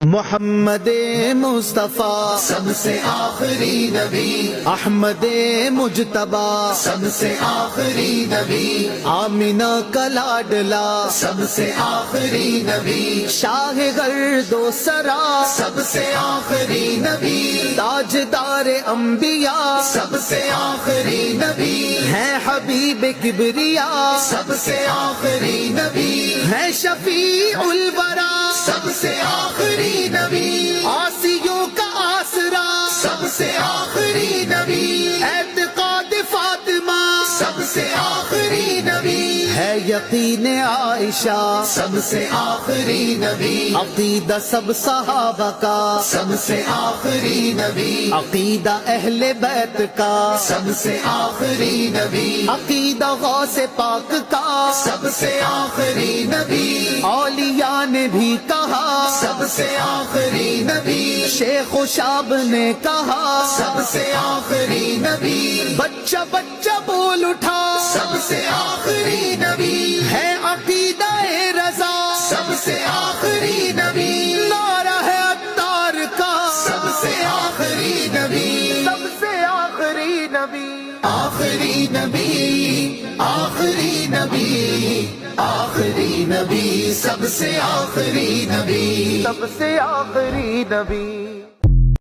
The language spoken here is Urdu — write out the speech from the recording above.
محمد مصطفیٰ سب سے آخری نبی، احمد مجتبیٰ سب سے آخری نبی، آمینہ کا لاڈلا سب سے آخری نبی، شاہ گرد و سرا سب سے آخری نبی، تاجدار انبیاء سب سے آخری نبی، ہیں حبیب کبریا سب سے آخری نبی، ہیں شفیع الورا سب سے آخری نبی، آسیوں کا آسرا سب سے آخری نبی، اعتقاد فاطمہ سب سے آخری نبی، ہے یقین عائشہ سب سے آخری نبی، عقیدہ سب صحابہ کا سب سے آخری نبی، عقیدہ اہل بیت کا سب سے آخری نبی، عقیدہ غوث پاک کا سب سے آخری نبی، اولیاء نے بھی کہا سب سے آخری نبی، شیخ و شاب نے کہا سب سے آخری نبی، بچہ بچہ بول اٹھا سب سے آخری نبی، ہے عقیدہ رضا سب سے آخری نبی، نعرہ ہے عطار کا سب سے آخری نبی، سب سے آخری نبی آخری نبی، آخری نبی، آخری نبی، سب سے آخری نبی، سب سے آخری نبی